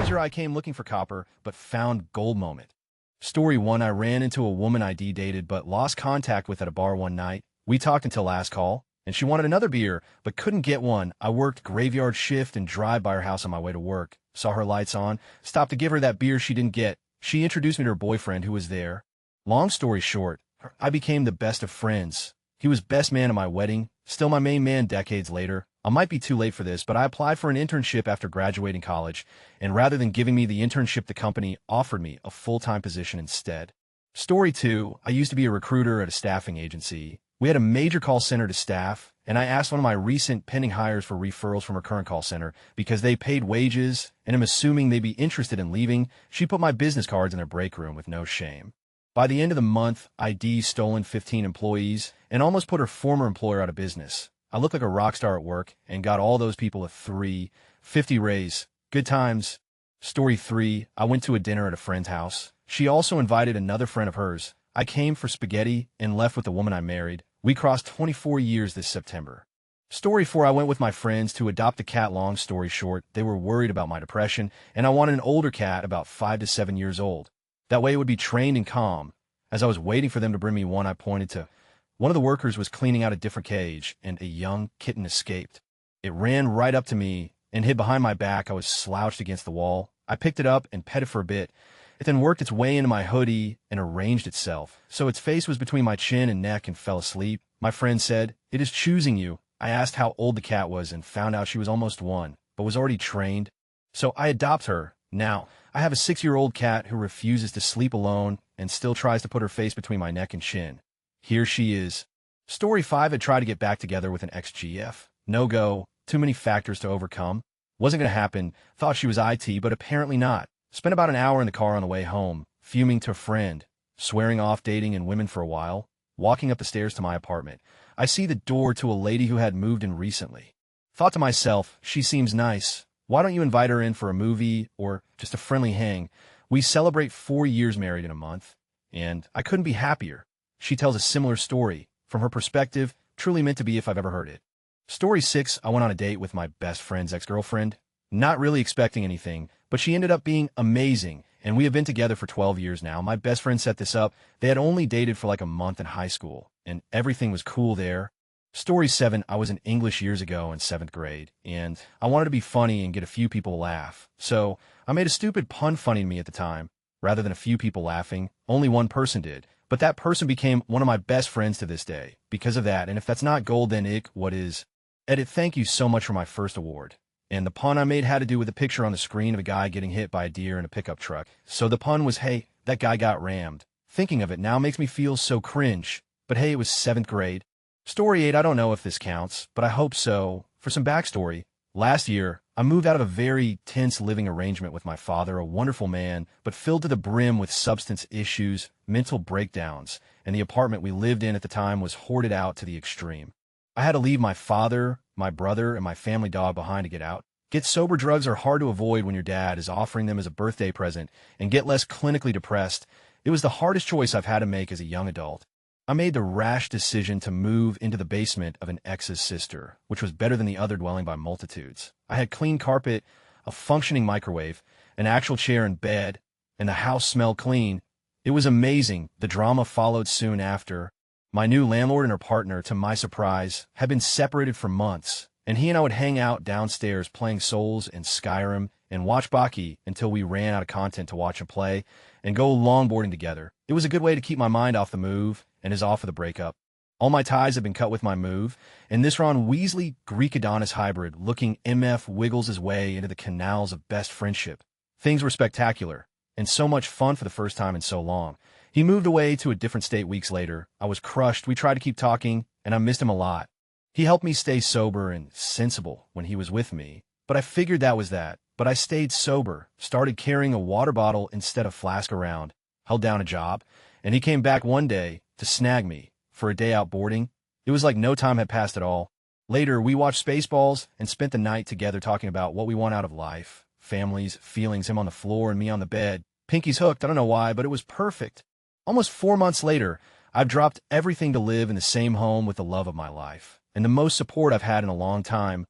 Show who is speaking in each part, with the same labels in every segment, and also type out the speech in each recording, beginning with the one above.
Speaker 1: miser I came looking for copper, but found gold moment. Story 1. I ran into a woman I dated but lost contact with at a bar one night. We talked until last call, and she wanted another beer, but couldn't get one. I worked graveyard shift and drive by her house on my way to work. Saw her lights on, stopped to give her that beer she didn't get. She introduced me to her boyfriend who was there. Long story short, I became the best of friends. He was best man at my wedding, still my main man decades later. I might be too late for this, but I applied for an internship after graduating college, and rather than giving me the internship, the company offered me a full-time position instead. Story 2. I used to be a recruiter at a staffing agency. We had a major call center to staff, and I asked one of my recent pending hires for referrals from her current call center because they paid wages, and I'm assuming they'd be interested in leaving. She put my business cards in their break room with no shame. By the end of the month, ID stolen 15 employees and almost put her former employer out of business. I looked like a rock star at work and got all those people a $350 raise. Good times. Story 3. I went to a dinner at a friend's house. She also invited another friend of hers. I came for spaghetti and left with the woman I married. We crossed 24 years this September. Story 4. I went with my friends to adopt a cat. Long story short, they were worried about my depression, and I wanted an older cat about 5 to 7 years old. That way it would be trained and calm. As I was waiting for them to bring me one, I pointed to one of the workers was cleaning out a different cage, and a young kitten escaped. It ran right up to me and hid behind my back. I was slouched against the wall. I picked it up and petted for a bit. It then worked its way into my hoodie and arranged itself, so its face was between my chin and neck and fell asleep. My friend said, "It is choosing you." I asked how old the cat was and found out she was almost 1, but was already trained. So I adopt her. Now, I have a 6-year-old cat who refuses to sleep alone and still tries to put her face between my neck and chin. Here she is. Story 5. I tried to get back together with an ex-GF. No go. Too many factors to overcome. Wasn't going to happen. Thought she was IT, but apparently not. Spent about an hour in the car on the way home, fuming to a friend, swearing off dating and women for a while. Walking up the stairs to my apartment, I see the door to a lady who had moved in recently. Thought to myself, she seems nice. Why don't you invite her in for a movie or just a friendly hang? We celebrate 4 years married in a month, and I couldn't be happier. She tells a similar story. From her perspective, truly meant to be if I've ever heard it. Story 6. I went on a date with my best friend's ex-girlfriend. Not really expecting anything, but she ended up being amazing, and we have been together for 12 years now. My best friend set this up. They had only dated for like a month in high school, and everything was cool there. Story 7. I was in English years ago in 7th grade, and I wanted to be funny and get a few people to laugh. So I made a stupid pun funny to me at the time. Rather than a few people laughing, only one person did. But that person became one of my best friends to this day because of that. And if that's not gold, then what is? Edit. Thank you so much for my first award. And the pun I made had to do with a picture on the screen of a guy getting hit by a deer in a pickup truck. So the pun was, hey, that guy got rammed. Thinking of it now makes me feel so cringe. But hey, it was 7th grade. Story 8. I don't know if this counts, but I hope so. For some backstory, last year, I moved out of a very tense living arrangement with my father, a wonderful man, but filled to the brim with substance issues, mental breakdowns, and the apartment we lived in at the time was hoarded out to the extreme. I had to leave my father, my brother, and my family dog behind to get out. Get sober. Drugs are hard to avoid when your dad is offering them as a birthday present, and get less clinically depressed. It was the hardest choice I've had to make as a young adult. I made the rash decision to move into the basement of an ex's sister, which was better than the other dwelling by multitudes. I had clean carpet, a functioning microwave, an actual chair and bed, and the house smelled clean. It was amazing. The drama followed soon after. My new landlord and her partner, to my surprise, had been separated for months, and he and I would hang out downstairs playing Souls and Skyrim and watch Baki until we ran out of content to watch and play, and go longboarding together. It was a good way to keep my mind off the move and is off of the breakup. All my ties have been cut with my move, and this Ron Weasley Greek Adonis hybrid looking MF wiggles his way into the canals of best friendship. Things were spectacular, and so much fun for the first time in so long. He moved away to a different state weeks later. I was crushed. We tried to keep talking, and I missed him a lot. He helped me stay sober and sensible when he was with me, but I figured that was that. But I stayed sober, started carrying a water bottle instead of flask around, held down a job, and he came back one day to snag me for a day out boarding. It was like no time had passed at all. Later, we watched Spaceballs and spent the night together talking about what we want out of life, families, feelings, him on the floor and me on the bed. Pinky's hooked, I don't know why, but it was perfect. Almost 4 months later, I've dropped everything to live in the same home with the love of my life, and the most support I've had in a long time.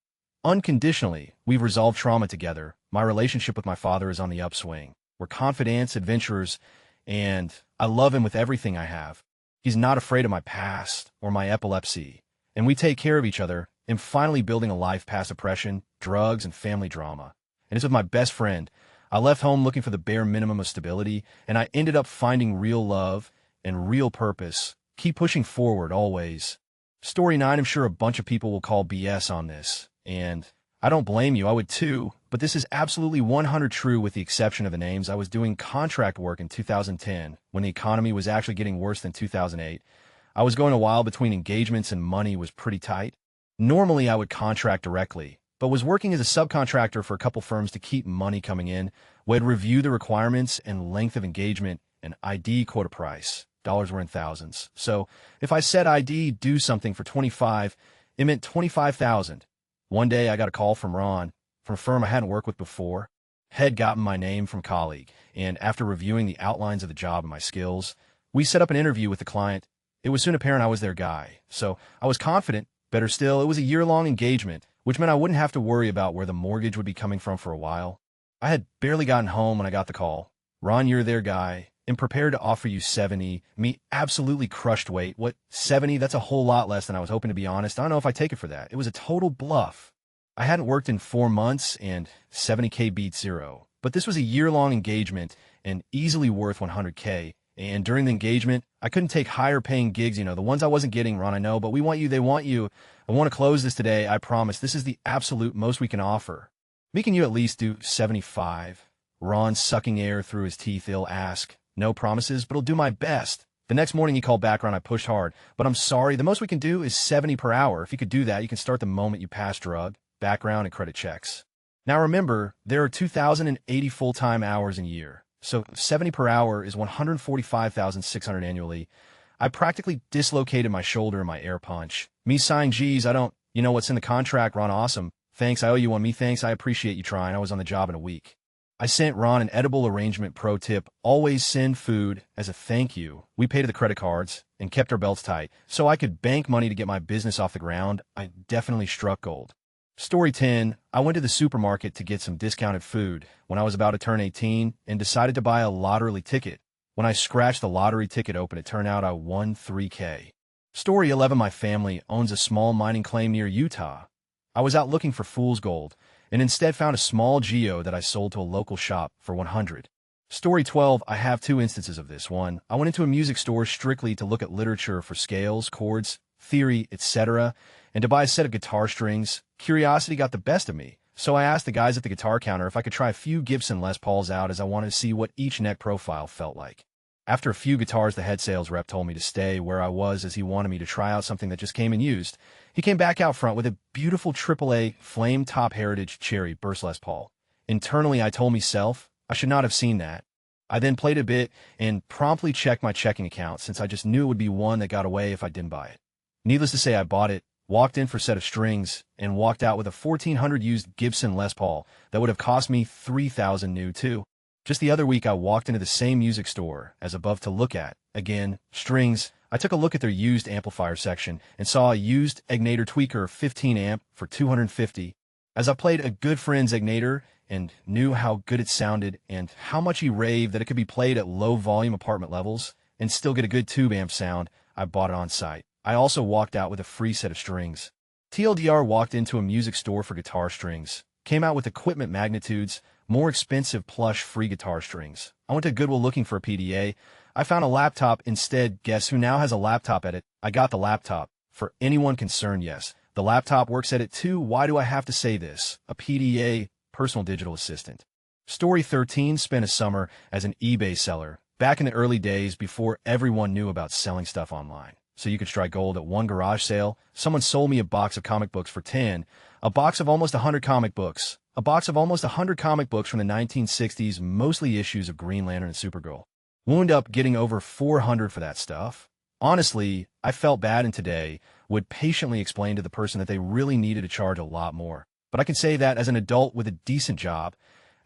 Speaker 1: unconditionally. We've resolved trauma together. My relationship with my father is on the upswing. We're confidants, adventurers, and I love him with everything I have. He's not afraid of my past or my epilepsy, and we take care of each other. I'm finally building a life past oppression, drugs, and family drama. And it's with my best friend. I left home looking for the bare minimum of stability, and I ended up finding real love and real purpose. Keep pushing forward, always. Story 9, I'm sure a bunch of people will call BS on this, and I don't blame you, I would too, but this is absolutely 100 true with the exception of the names. I was doing contract work in 2010, when the economy was actually getting worse than 2008. I was going a while between engagements and money was pretty tight. Normally, I would contract directly, but was working as a subcontractor for a couple firms to keep money coming in. We'd review the requirements and length of engagement and ID quota price. Dollars were in thousands. So if I said ID do something for 25, it meant 25,000. One day I got a call from Ron, from a firm I hadn't worked with before. Had gotten my name from a colleague, and after reviewing the outlines of the job and my skills, we set up an interview with the client. It was soon apparent I was their guy, so I was confident. Better still, it was a year-long engagement, which meant I wouldn't have to worry about where the mortgage would be coming from for a while. I had barely gotten home when I got the call. Ron, you're their guy. I'm prepared to offer you 70. Me absolutely crushed weight. What, 70? That's a whole lot less than I was hoping, to be honest. I don't know if I take it for that. It was a total bluff. I hadn't worked in 4 months, and 70K beat zero. But this was a year-long engagement and easily worth 100K. And during the engagement, I couldn't take higher-paying gigs, the ones I wasn't getting, Ron, I know, but we want you, they want you. I want to close this today, I promise. This is the absolute most we can offer. Me, can you at least do 75? Ron, sucking air through his teeth, he'll ask. No promises, but I'll do my best. The next morning he called back, Ron, I pushed hard. But I'm sorry, the most we can do is 70 per hour. If you could do that, you can start the moment you pass drug, background, and credit checks. Now remember, there are 2,080 full-time hours in a year. So 70 per hour is 145,600 annually. I practically dislocated my shoulder in my air punch. Me sighing, geez, I don't, what's in the contract, Ron, awesome. Thanks, I owe you one. Me, thanks, I appreciate you trying. I was on the job in a week. I sent Ron an edible arrangement pro tip. Always send food as a thank you. We paid to the credit cards and kept our belts tight so I could bank money to get my business off the ground. I definitely struck gold. Story 10, I went to the supermarket to get some discounted food when I was about to turn 18 and decided to buy a lottery ticket. When I scratched the lottery ticket open, it turned out I won 3K. Story 11, my family owns a small mining claim near Utah. I was out looking for fool's gold and instead found a small geo that I sold to a local shop for 100. Story 12, I have 2 instances of this. One, I went into a music store strictly to look at literature for scales, chords, theory, etc., and to buy a set of guitar strings. Curiosity got the best of me, so I asked the guys at the guitar counter if I could try a few Gibson Les Pauls out, as I wanted to see what each neck profile felt like. After a few guitars, the head sales rep told me to stay where I was as he wanted me to try out something that just came in used. He came back out front with a beautiful AAA Flame Top Heritage Cherry Burst Les Paul. Internally, I told myself I should not have seen that. I then played a bit and promptly checked my checking account, since I just knew it would be one that got away if I didn't buy it. Needless to say, I bought it, walked in for a set of strings, and walked out with a 1400 used Gibson Les Paul that would have cost me 3,000 new too. Just the other week, I walked into the same music store as above to look at, again, strings. I took a look at their used amplifier section and saw a used Egnator Tweaker 15 amp for 250. As I played a good friend's Egnator and knew how good it sounded and how much he raved that it could be played at low volume apartment levels and still get a good tube amp sound, I bought it on site. I also walked out with a free set of strings. TLDR, walked into a music store for guitar strings, came out with equipment magnitudes, more expensive plush free guitar strings. I went to Goodwill looking for a PDA. I found a laptop instead. Guess who now has a laptop at it? I got the laptop. For anyone concerned, yes, the laptop works at it too. Why do I have to say this? A PDA, personal digital assistant. Story 13, spent a summer as an eBay seller, back in the early days before everyone knew about selling stuff online. So you could strike gold at one garage sale. Someone sold me a box of comic books for 10, a box of almost 100 comic books. A box of almost 100 comic books from the 1960s, mostly issues of Green Lantern and Supergirl. Wound up getting over 400 for that stuff. Honestly, I felt bad, and today would patiently explain to the person that they really needed to charge a lot more. But I can say that as an adult with a decent job,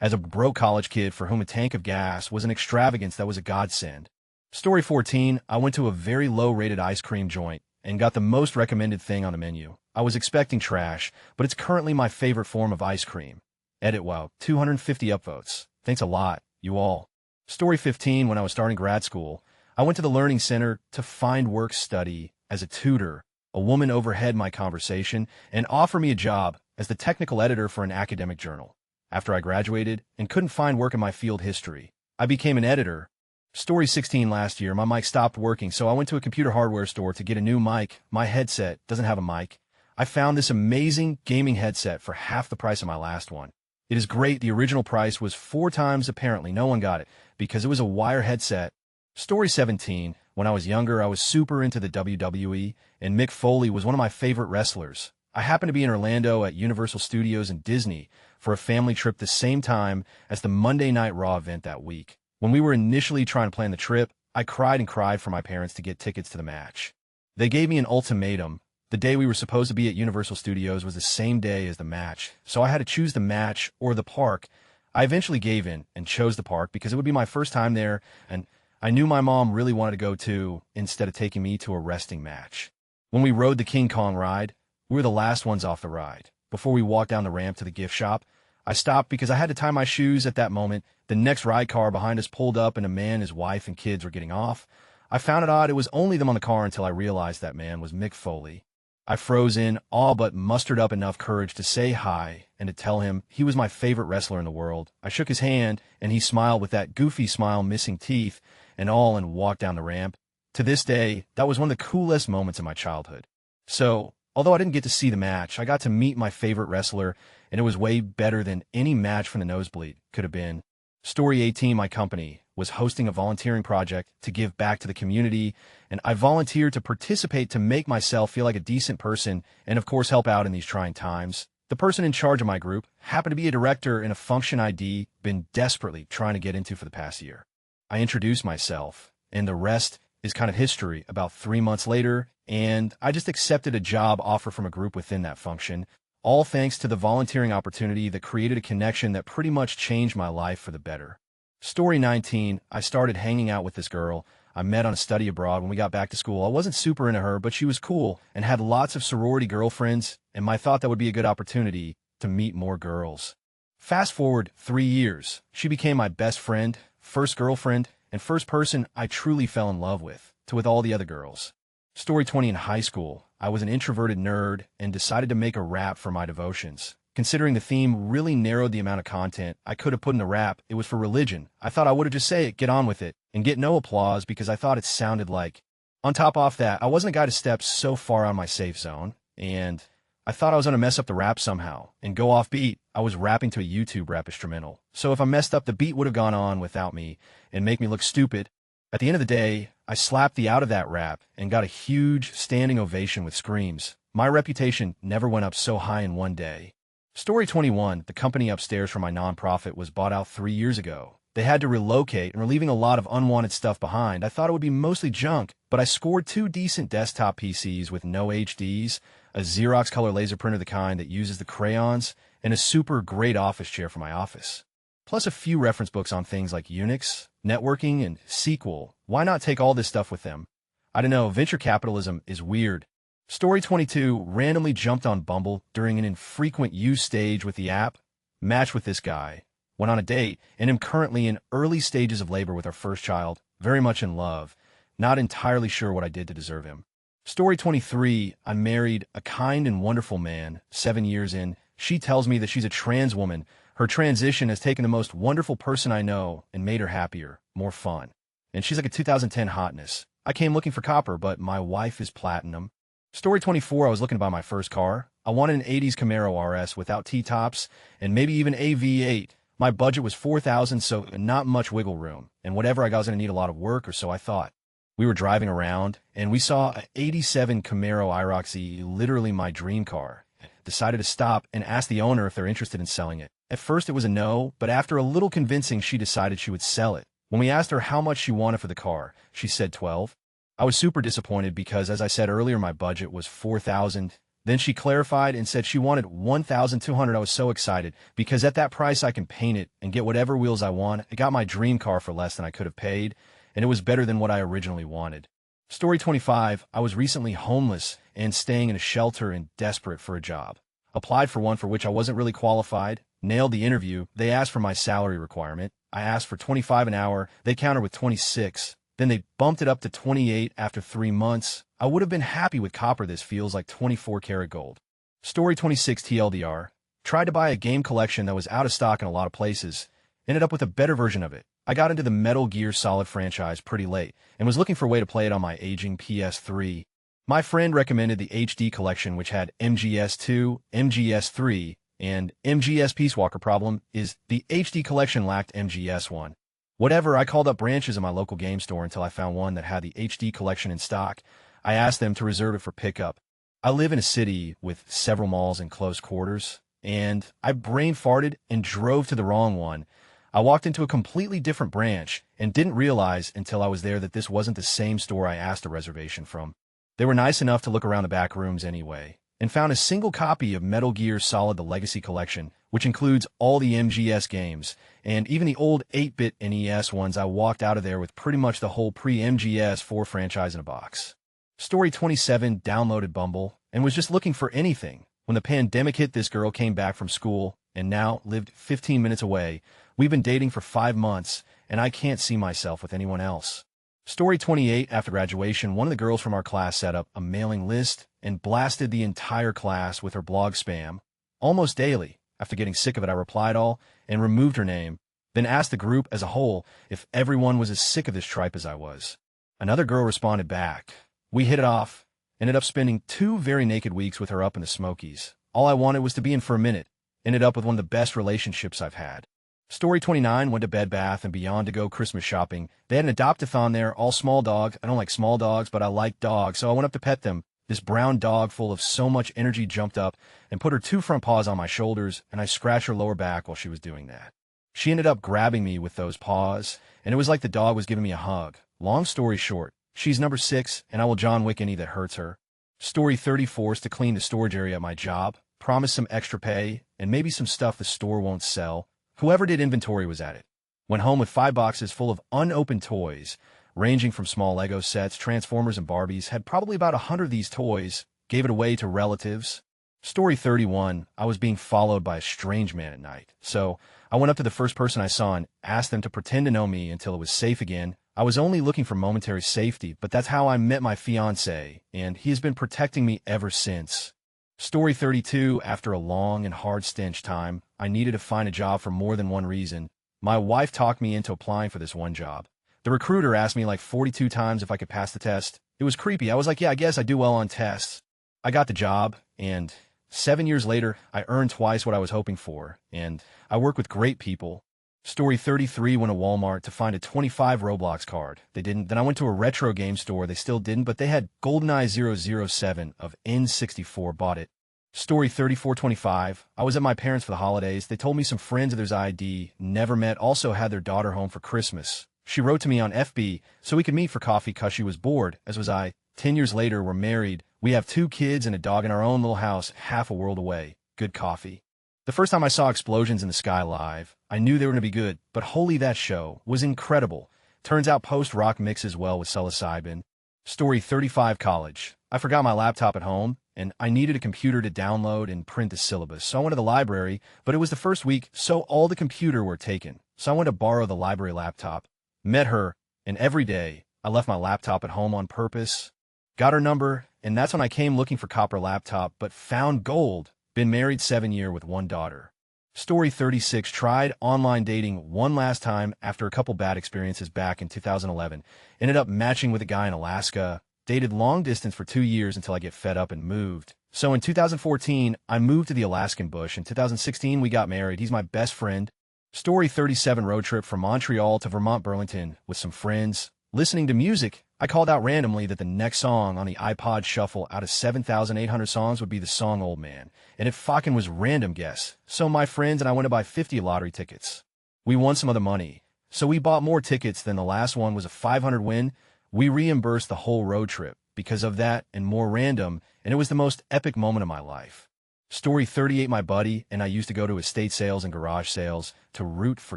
Speaker 1: as a broke college kid for whom a tank of gas was an extravagance that was a godsend. Story 14, I went to a very low-rated ice cream joint and got the most recommended thing on the menu, I was expecting trash, but it's currently my favorite form of ice cream. Edit wow, 250 upvotes. Thanks a lot, you all. Story 15, when I was starting grad school, I went to the Learning Center to find work study as a tutor. A woman overheard my conversation and offered me a job as the technical editor for an academic journal. After I graduated and couldn't find work in my field history, I became an editor. Story 16, last year, my mic stopped working, so I went to a computer hardware store to get a new mic. My headset doesn't have a mic. I found this amazing gaming headset for half the price of my last one. It is great. The original price was 4 times. Apparently, no one got it because it was a wire headset. Story 17, when I was younger, I was super into the WWE, and Mick Foley was one of my favorite wrestlers. I happened to be in Orlando at Universal Studios and Disney for a family trip the same time as the Monday Night Raw event that week. When we were initially trying to plan the trip, I cried and cried for my parents to get tickets to the match. They gave me an ultimatum. The day we were supposed to be at Universal Studios was the same day as the match, so I had to choose the match or the park. I eventually gave in and chose the park because it would be my first time there, and I knew my mom really wanted to go too, instead of taking me to a wrestling match. When we rode the King Kong ride, we were the last ones off the ride. Before we walked down the ramp to the gift shop, I stopped because I had to tie my shoes at that moment. The next ride car behind us pulled up and a man, his wife, and kids were getting off. I found it odd it was only them on the car until I realized that man was Mick Foley. I froze in, all but mustered up enough courage to say hi and to tell him he was my favorite wrestler in the world. I shook his hand, and he smiled with that goofy smile, missing teeth and all, and walked down the ramp. To this day, that was one of the coolest moments of my childhood. So, although I didn't get to see the match, I got to meet my favorite wrestler, and it was way better than any match from the nosebleed could have been. Story 18, my company was hosting a volunteering project to give back to the community, and I volunteered to participate to make myself feel like a decent person and, of course, help out in these trying times. The person in charge of my group happened to be a director in a function I'd been desperately trying to get into for the past year. I introduced myself, and the rest is kind of history. About 3 months later, and I just accepted a job offer from a group within that function, all thanks to the volunteering opportunity that created a connection that pretty much changed my life for the better. Story 19, I started hanging out with this girl I met on a study abroad when we got back to school. I wasn't super into her, but she was cool and had lots of sorority girlfriends, and I thought that would be a good opportunity to meet more girls. Fast forward 3 years, she became my best friend, first girlfriend, and first person I truly fell in love with all the other girls. Story 20, in high school, I was an introverted nerd and decided to make a rap for my devotions. Considering the theme really narrowed the amount of content I could have put in the rap, it was for religion. I thought I would have just say it, get on with it, and get no applause because I thought it sounded like. On top of that, I wasn't a guy to step so far out of my safe zone, and I thought I was going to mess up the rap somehow and go off beat. I was rapping to a YouTube rap instrumental, so if I messed up, the beat would have gone on without me and make me look stupid. At the end of the day, I slapped the out of that rap and got a huge standing ovation with screams. My reputation never went up so high in one day. Story 21, the company upstairs from my nonprofit was bought out 3 years ago. They had to relocate and were leaving a lot of unwanted stuff behind. I thought it would be mostly junk, but I scored 2 decent desktop PCs with no HDs, a Xerox color laser printer, the kind that uses the crayons, and a super great office chair for my office. Plus a few reference books on things like Unix, networking, and SQL. Why not take all this stuff with them? I don't know, venture capitalism is weird. Story 22, randomly jumped on Bumble during an infrequent use stage with the app, matched with this guy, went on a date, and am currently in early stages of labor with our first child, very much in love, not entirely sure what I did to deserve him. Story 23, I married a kind and wonderful man, 7 years in. She tells me that she's a trans woman. Her transition has taken the most wonderful person I know and made her happier, more fun. And she's like a 2010 hotness. I came looking for copper, but my wife is platinum. Story 24, I was looking to buy my first car. I wanted an 80s Camaro RS without T-tops and maybe even a V8. My budget was $4,000, so not much wiggle room. And whatever, I was going to need a lot of work, or so I thought. We were driving around, and we saw an 87 Camaro IROC, literally my dream car. Decided to stop and ask the owner if they're interested in selling it. At first it was a no, but after a little convincing, she decided she would sell it. When we asked her how much she wanted for the car, she said 12. I was super disappointed because, as I said earlier, my budget was $4,000. Then she clarified and said she wanted $1,200. I was so excited because at that price I can paint it and get whatever wheels I want. I got my dream car for less than I could have paid, and it was better than what I originally wanted. Story 25, I was recently homeless and staying in a shelter and desperate for a job. Applied for one for which I wasn't really qualified, nailed the interview. They asked for my salary requirement. I asked for 25 an hour. They countered with 26. Then they bumped it up to 28 after 3 months. I would have been happy with copper. This feels like 24 karat gold. Story 26 TLDR. Tried to buy a game collection that was out of stock in a lot of places. Ended up with a better version of it. I got into the Metal Gear Solid franchise pretty late and was looking for a way to play it on my aging PS3. My friend recommended the HD collection, which had MGS2, MGS3, and MGS. Peace Walker. Problem is, the HD collection lacked MGS1. Whatever, I called up branches in my local game store until I found one that had the HD collection in stock. I asked them to reserve it for pickup. I live in a city with several malls in close quarters, and I brain farted and drove to the wrong one. I walked into a completely different branch and didn't realize until I was there that this wasn't the same store I asked a reservation from. They were nice enough to look around the back rooms anyway, and found a single copy of Metal Gear Solid: The Legacy Collection, which includes all the MGS games, and even the old 8-bit NES ones. I walked out of there with pretty much the whole pre-MGS 4 franchise in a box. Story 27 downloaded Bumble, and was just looking for anything. When the pandemic hit, this girl came back from school, and now lived 15 minutes away. We've been dating for 5 months, and I can't see myself with anyone else. Story 28, after graduation, one of the girls from our class set up a mailing list and blasted the entire class with her blog spam. Almost daily, after getting sick of it, I replied all and removed her name, then asked the group as a whole if everyone was as sick of this tripe as I was. Another girl responded back. We hit it off, ended up spending 2 very naked weeks with her up in the Smokies. All I wanted was to be in for a minute. Ended up with one of the best relationships I've had. Story 29, went to Bed Bath & Beyond to go Christmas shopping. They had an adopt-a-thon there, all small dogs. I don't like small dogs, but I like dogs, so I went up to pet them. This brown dog full of so much energy jumped up and put her 2 front paws on my shoulders, and I scratched her lower back while she was doing that. She ended up grabbing me with those paws, and it was like the dog was giving me a hug. Long story short, she's number 6, and I will John Wick any that hurts her. Story 30, forced to clean the storage area at my job. Promised some extra pay, and maybe some stuff the store won't sell. Whoever did inventory was at it. Went home with 5 boxes full of unopened toys, ranging from small Lego sets, Transformers, and Barbies. Had probably about 100 of these toys. Gave it away to relatives. Story 31, I was being followed by a strange man at night. So I went up to the first person I saw and asked them to pretend to know me until it was safe again. I was only looking for momentary safety, but that's how I met my fiancé, and he has been protecting me ever since. Story 32, after a long and hard stench time, I needed to find a job for more than one reason. My wife talked me into applying for this one job. The recruiter asked me like 42 times if I could pass the test. It was creepy. I was like, yeah, I guess I do well on tests. I got the job, and 7 years later, I earned twice what I was hoping for, and I work with great people. Story 33, went to Walmart to find a 25 Roblox card. They didn't. Then I went to a retro game store. They still didn't, but they had GoldenEye 007 of N64. Bought it. Story 3425, I was at my parents' for the holidays. They told me some friends of theirs ID, never met, also had their daughter home for Christmas. She wrote to me on FB so we could meet for coffee cause she was bored, as was I. 10 years later, we're married. We have 2 kids and a dog in our own little house, half a world away. Good coffee. The first time I saw explosions in the sky live, I knew they were going to be good, but holy, that show was incredible. Turns out post-rock mixes well with psilocybin. Story 35, college. I forgot my laptop at home, and I needed a computer to download and print the syllabus, so I went to the library, but it was the first week, so all the computer were taken. So I went to borrow the library laptop. Met her, and every day, I left my laptop at home on purpose. Got her number, and that's when I came looking for copper laptop, but found gold. Been married 7 years with 1 daughter. Story 36, tried online dating one last time after a couple bad experiences back in 2011. Ended up matching with a guy in Alaska. Dated long distance for 2 years until I get fed up and moved. So in 2014, I moved to the Alaskan bush. In 2016, we got married. He's my best friend. Story 37, road trip from Montreal to Vermont, Burlington with some friends. Listening to music, I called out randomly that the next song on the iPod Shuffle out of 7,800 songs would be the song Old Man. And it fucking was random guess. So my friends and I went to buy 50 lottery tickets. We won some of the money. So we bought more tickets than the last one was a 500 win. We reimbursed the whole road trip because of that and more random, and it was the most epic moment of my life. Story 38, my buddy and I used to go to estate sales and garage sales to root for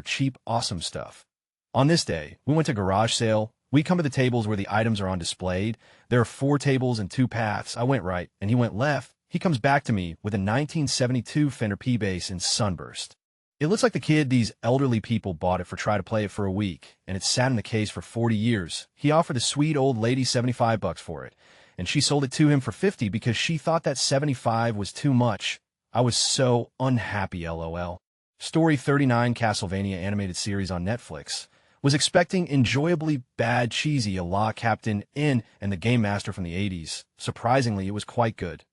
Speaker 1: cheap, awesome stuff. On this day, we went to garage sale. We come to the tables where the items are on displayed. There are 4 tables and 2 paths. I went right, and he went left. He comes back to me with a 1972 Fender P-Bass in Sunburst. It looks like the kid these elderly people bought it for try to play it for a week, and it sat in the case for 40 years. He offered the sweet old lady $75 for it, and she sold it to him for 50 because she thought that 75 was too much. I was so unhappy, lol. Story 39 Castlevania animated series on Netflix. Was expecting enjoyably bad cheesy a la Captain N and the Game Master from the 80s. Surprisingly, it was quite good.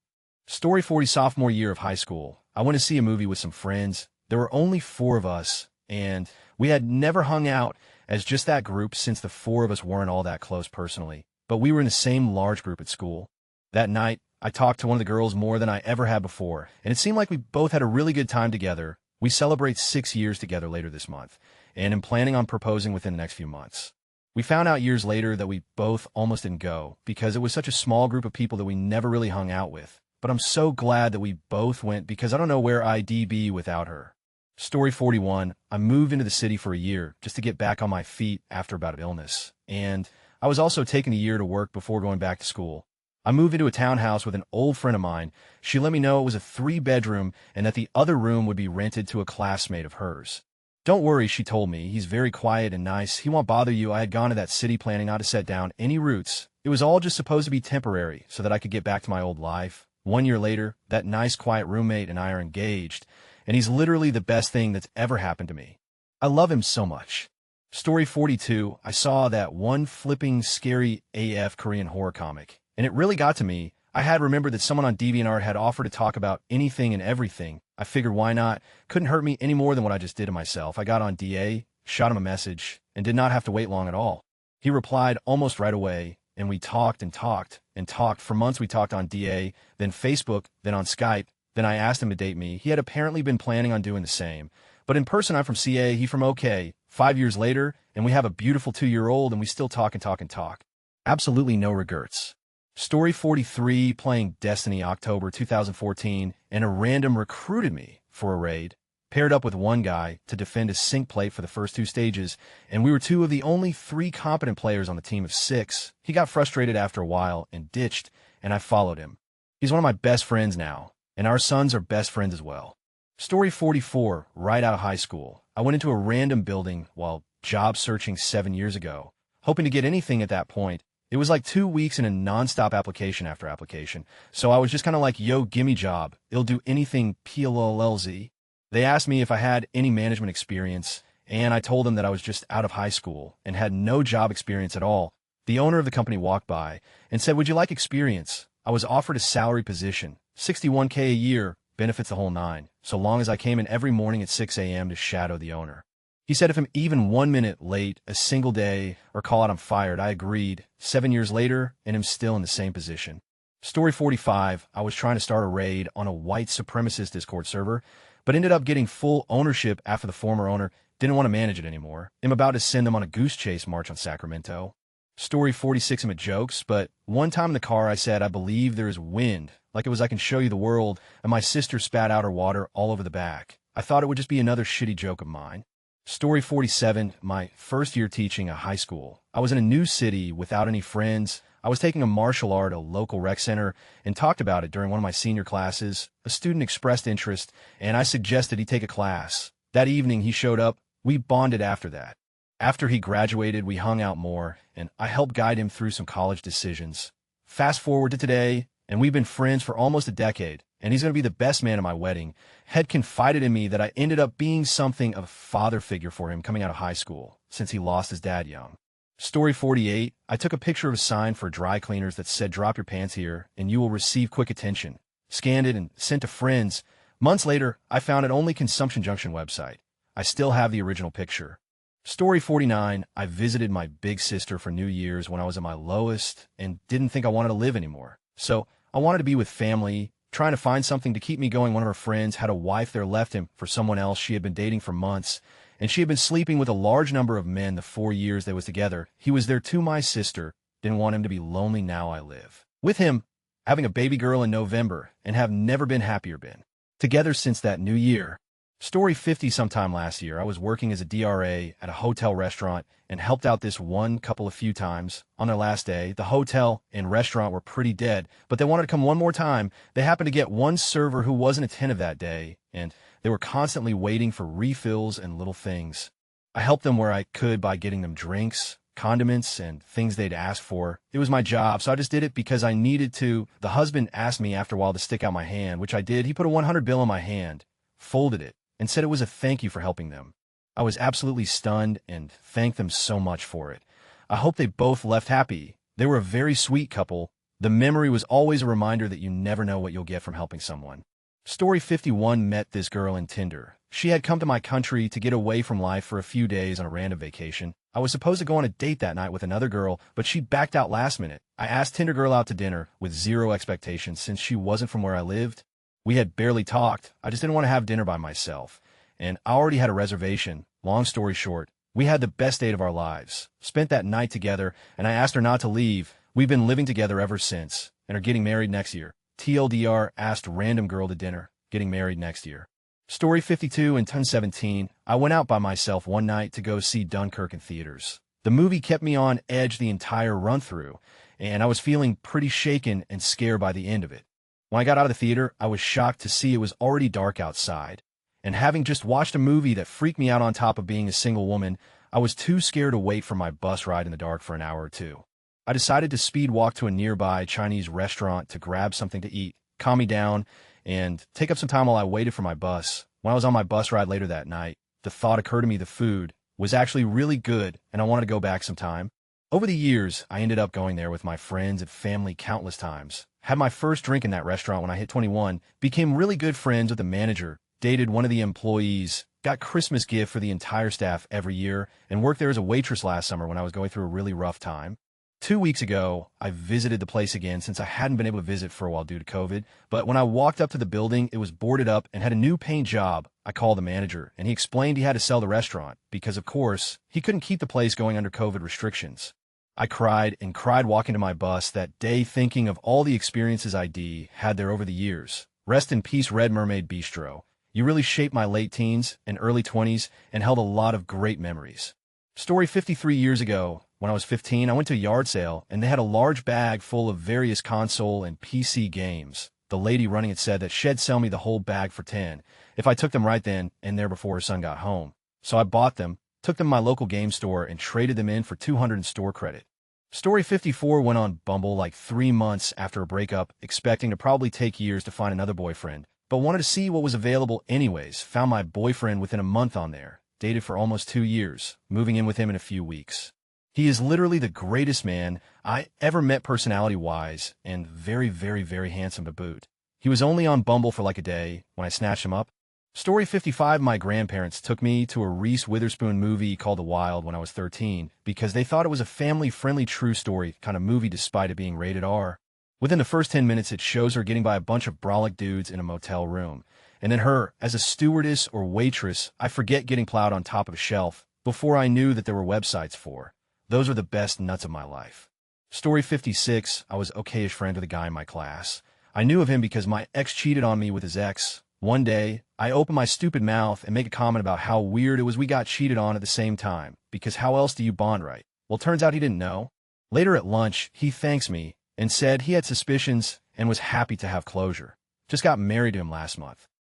Speaker 1: Story 40 sophomore year of high school. I went to see a movie with some friends. There were only 4 of us, and we had never hung out as just that group since the 4 of us weren't all that close personally. But we were in the same large group at school. That night, I talked to one of the girls more than I ever had before, and it seemed like we both had a really good time together. We celebrate 6 years together later this month, and am planning on proposing within the next few months. We found out years later that we both almost didn't go because it was such a small group of people that we never really hung out with. But I'm so glad that we both went because I don't know where I'd be without her. Story 41. I moved into the city for a year just to get back on my feet after a bout of illness. And I was also taking a year to work before going back to school. I moved into a townhouse with an old friend of mine. She let me know it was a 3-bedroom and that the other room would be rented to a classmate of hers. Don't worry, she told me. He's very quiet and nice. He won't bother you. I had gone to that city planning not to set down any roots. It was all just supposed to be temporary so that I could get back to my old life. 1 year later, that nice, quiet roommate and I are engaged, and he's literally the best thing that's ever happened to me. I love him so much. Story 42. I saw that one flipping scary AF Korean horror comic, and it really got to me. I had remembered that someone on DeviantArt had offered to talk about anything and everything. I figured why not? Couldn't hurt me any more than what I just did to myself. I got on DA, shot him a message, and did not have to wait long at all. He replied almost right away, and we talked and talked and talked. For months we talked on DA, then Facebook, then on Skype. Then I asked him to date me. He had apparently been planning on doing the same. But in person, I'm from CA, he from OK. 5 years later, and we have a beautiful 2-year-old, and we still talk and talk and talk. Absolutely no regrets. Story 43, playing Destiny October 2014, and a random recruited me for a raid. Paired up with one guy to defend a sync plate for the first 2 stages, and we were 2 of the only 3 competent players on the team of 6. He got frustrated after a while and ditched, and I followed him. He's one of my best friends now, and our sons are best friends as well. Story 44, right out of high school. I went into a random building while job searching 7 years ago, hoping to get anything at that point. It was like 2 weeks in a non-stop application after application, so I was just kind of like, yo, gimme job. It'll do anything PLLZ. They asked me if I had any management experience, and I told them that I was just out of high school and had no job experience at all. The owner of the company walked by and said, would you like experience? I was offered a salary position, $61K a year, benefits the whole 9, so long as I came in every morning at 6 a.m. to shadow the owner. He said if I'm even 1 minute late, a single day, or call out I'm fired, I agreed. 7 years later, and am still in the same position. Story 45, I was trying to start a raid on a white supremacist Discord server, but ended up getting full ownership after the former owner didn't want to manage it anymore. I'm about to send them on a goose chase march on Sacramento. Story 46, I'm at jokes, but one time in the car I said I believe there is wind, like it was I can show you the world, and my sister spat out her water all over the back. I thought it would just be another shitty joke of mine. Story 47, my first year teaching at high school. I was in a new city without any friends. I was taking a martial art at a local rec center and talked about it during one of my senior classes. A student expressed interest, and I suggested he take a class. That evening, he showed up. We bonded after that. After he graduated, we hung out more, and I helped guide him through some college decisions. Fast forward to today, and we've been friends for almost a decade, and he's going to be the best man at my wedding. Had confided in me that I ended up being something of a father figure for him coming out of high school, since he lost his dad young. Story 48, I took a picture of a sign for dry cleaners that said, drop your pants here, and you will receive quick attention. Scanned it and sent to friends. Months later, I found it only Consumption Junction website. I still have the original picture. Story 49, I visited my big sister for New Year's when I was at my lowest and didn't think I wanted to live anymore. So I wanted to be with family, trying to find something to keep me going. One of her friends had a wife there, left him for someone else she had been dating for months, and she had been sleeping with a large number of men the 4 years they was together. He was there to my sister, didn't want him to be lonely. Now I live with him, having a baby girl in November, and have never been happier. Been together since that New Year. Story 50. Sometime last year, I was working as a DRA at a hotel restaurant and helped out this one couple a few times. On their last day, the hotel and restaurant were pretty dead, but they wanted to come one more time. They happened to get one server who wasn't attentive that day, and they were constantly waiting for refills and little things. I helped them where I could by getting them drinks, condiments, and things they'd asked for. It was my job, so I just did it because I needed to. The husband asked me after a while to stick out my hand, which I did. He put a 100 bill in my hand, folded it, and said it was a thank you for helping them. I was absolutely stunned and thanked them so much for it. I hope they both left happy. They were a very sweet couple. The memory was always a reminder that you never know what you'll get from helping someone. Story 51. Met this girl in Tinder. She had come to my country to get away from life for a few days on a random vacation. I was supposed to go on a date that night with another girl, but she backed out last minute. I asked Tinder girl out to dinner with zero expectations since she wasn't from where I lived. We had barely talked. I just didn't want to have dinner by myself. And I already had a reservation. Long story short, we had the best date of our lives. Spent that night together, and I asked her not to leave. We've been living together ever since, and are getting married next year. TLDR, asked random girl to dinner, getting married next year. Story 52. In 2017, I went out by myself one night to go see Dunkirk in theaters. The movie kept me on edge the entire run-through, and I was feeling pretty shaken and scared by the end of it. When I got out of the theater, I was shocked to see it was already dark outside. And having just watched a movie that freaked me out on top of being a single woman, I was too scared to wait for my bus ride in the dark for an hour or two. I decided to speed walk to a nearby Chinese restaurant to grab something to eat, calm me down, and take up some time while I waited for my bus. When I was on my bus ride later that night, the thought occurred to me the food was actually really good and I wanted to go back sometime. Over the years, I ended up going there with my friends and family countless times. Had my first drink in that restaurant when I hit 21, became really good friends with the manager, dated one of the employees, got Christmas gift for the entire staff every year, and worked there as a waitress last summer when I was going through a really rough time. 2 weeks ago, I visited the place again since I hadn't been able to visit for a while due to COVID, but when I walked up to the building, it was boarded up and had a new paying job. I called the manager, and he explained he had to sell the restaurant because, of course, he couldn't keep the place going under COVID restrictions. I cried and cried walking to my bus that day thinking of all the experiences I'd had there over the years. Rest in peace, Red Mermaid Bistro. You really shaped my late teens and early 20s and held a lot of great memories. Story 53. Years ago, when I was 15, I went to a yard sale, and they had a large bag full of various console and PC games. The lady running it said that she'd sell me the whole bag for 10 if I took them right then and there before her son got home. So I bought them, took them to my local game store, and traded them in for 200 in store credit. Story 54. Went on Bumble like 3 months after a breakup, expecting to probably take years to find another boyfriend, but wanted to see what was available anyways. Found my boyfriend within a month on there. Dated for almost 2 years, moving in with him in a few weeks. He is literally the greatest man I ever met personality-wise, and very, very, very handsome to boot. He was only on Bumble for like a day when I snatched him up. Story 55. My grandparents took me to a Reese Witherspoon movie called The Wild when I was 13 because they thought it was a family-friendly true story kind of movie despite it being rated R. Within the first 10 minutes, it shows her getting by a bunch of brolic dudes in a motel room. And then her, as a stewardess or waitress, I forget getting plowed on top of a shelf before I knew that there were websites for. Those are the best nuts of my life. Story 56. I was okay-ish friend with a guy in my class. I knew of him because my ex cheated on me with his ex. One day, I opened my stupid mouth and make a comment about how weird it was we got cheated on at the same time, because how else do you bond right? Well, turns out he didn't know. Later at lunch, he thanks me and said he had suspicions and was happy to have closure. Just got married to him last month.